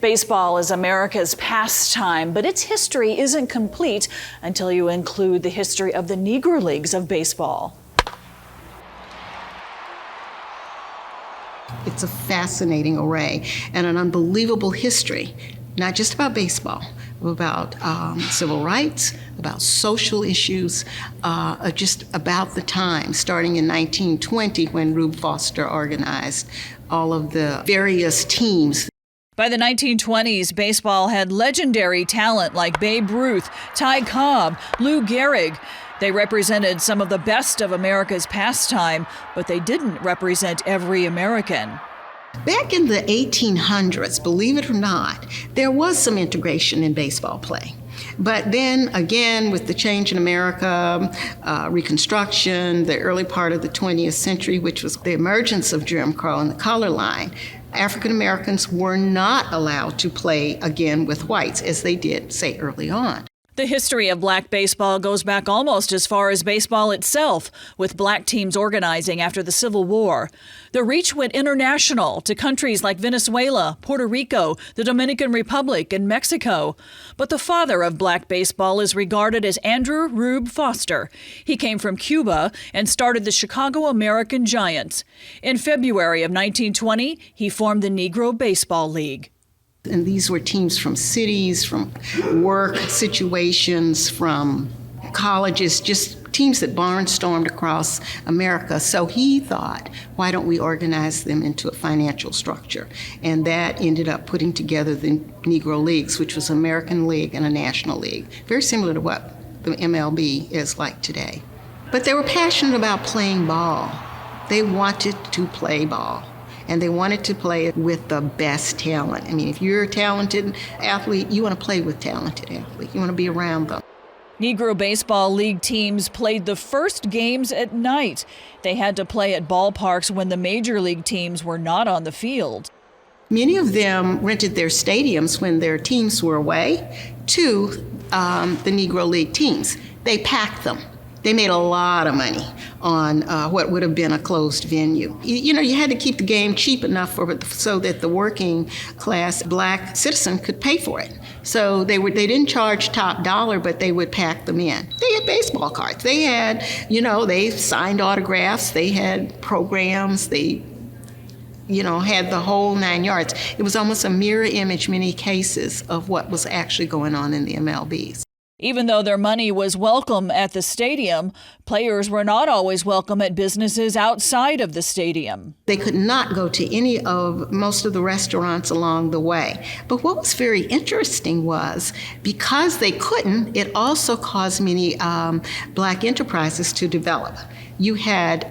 Baseball is America's pastime, but its history isn't complete until you include the history of the Negro Leagues of baseball. It's a fascinating array and an unbelievable history, not just about baseball, but about civil rights, about social issues, just about the time, starting in 1920 when Rube Foster organized all of the various teams. By the 1920s, baseball had legendary talent like Babe Ruth, Ty Cobb, Lou Gehrig. They represented some of the best of America's pastime, but they didn't represent every American. Back in the 1800s, believe it or not, there was some integration in baseball play. But then again, with the change in America, Reconstruction, the early part of the 20th century, which was the emergence of Jim Crow and the color line, African Americans were not allowed to play again with whites as they did, say, early on. The history of black baseball goes back almost as far as baseball itself, with black teams organizing after the Civil War. The reach went international to countries like Venezuela, Puerto Rico, the Dominican Republic, and Mexico. But the father of black baseball is regarded as Andrew Rube Foster. He came from Cuba and started the Chicago American Giants. In February of 1920, he formed the Negro Baseball League. And these were teams from cities, from work situations, from colleges, just teams that barnstormed across America. So he thought, why don't we organize them into a financial structure? And that ended up putting together the Negro Leagues, which was an American League and a National League, very similar to what the MLB is like today. But they were passionate about playing ball. They wanted to play ball. And they wanted to play it with the best talent. I mean, if you're a talented athlete, you want to play with talented athletes. You want to be around them. Negro Baseball League teams played the first games at night. They had to play at ballparks when the major league teams were not on the field. Many of them rented their stadiums when their teams were away to the Negro League teams. They packed them. They made a lot of money on what would have been a closed venue. You know, you had to keep the game cheap enough so that the working class black citizen could pay for it. So they didn't charge top dollar, but they would pack them in. They had baseball cards. They had, they signed autographs. They had programs. They had the whole 9 yards. It was almost a mirror image, many cases, of what was actually going on in the MLBs. Even though their money was welcome at the stadium, players were not always welcome at businesses outside of the stadium. They could not go to most of the restaurants along the way. But what was very interesting was, because they couldn't, it also caused many black enterprises to develop. You had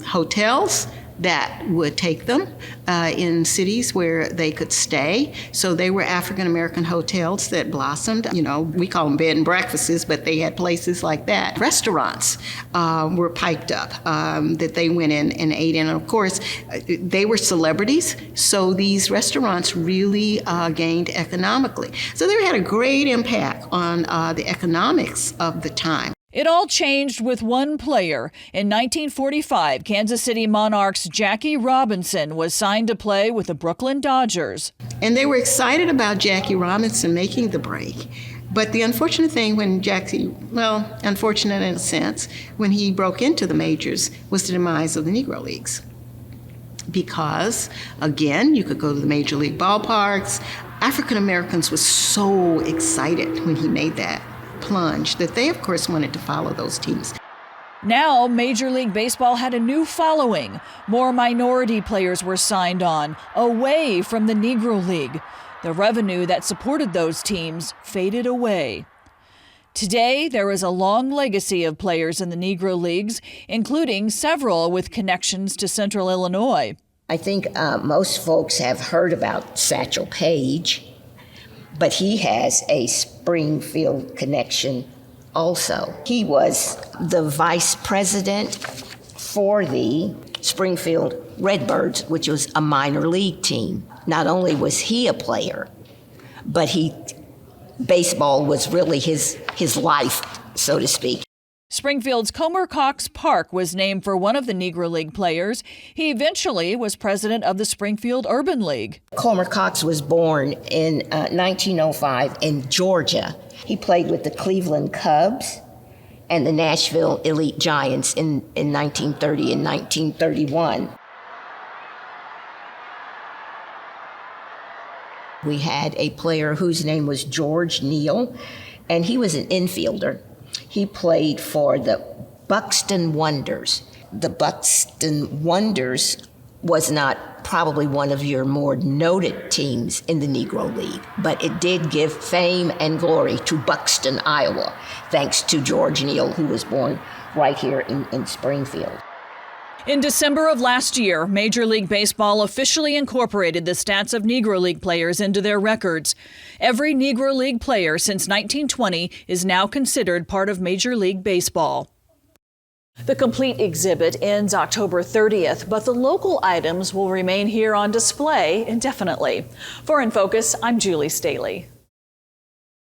hotels that would take them in cities where they could stay. So they were African-American hotels that blossomed. We call them bed and breakfasts, but they had places like that. Restaurants were piped up that they went in and ate in. And of course, they were celebrities, so these restaurants really gained economically. So they had a great impact on the economics of the time. It all changed with one player. In 1945, Kansas City Monarchs' Jackie Robinson was signed to play with the Brooklyn Dodgers. And they were excited about Jackie Robinson making the break. But the unfortunate thing unfortunate in a sense, when he broke into the majors was the demise of the Negro Leagues. Because, again, you could go to the major league ballparks. African Americans were so excited when he made that plunge that they, of course, wanted to follow those teams. Now, Major League Baseball had a new following. More minority players were signed on, away from the Negro League. The revenue that supported those teams faded away. Today, there is a long legacy of players in the Negro Leagues, including several with connections to Central Illinois. I think most folks have heard about Satchel Paige, but he has a Springfield connection also. He was the vice president for the Springfield Redbirds, which was a minor league team. Not only was he a player, but baseball was really his life, so to speak. Springfield's Comer Cox Park was named for one of the Negro League players. He eventually was president of the Springfield Urban League. Comer Cox was born in 1905 in Georgia. He played with the Cleveland Cubs and the Nashville Elite Giants in 1930 and 1931. We had a player whose name was George Neal, and he was an infielder. He played for the Buxton Wonders. The Buxton Wonders was not probably one of your more noted teams in the Negro League, but it did give fame and glory to Buxton, Iowa, thanks to George Neal, who was born right here in Springfield. In December of last year, Major League Baseball officially incorporated the stats of Negro League players into their records. Every Negro League player since 1920 is now considered part of Major League Baseball. The complete exhibit ends October 30th, but the local items will remain here on display indefinitely. For InFocus, I'm Julie Staley.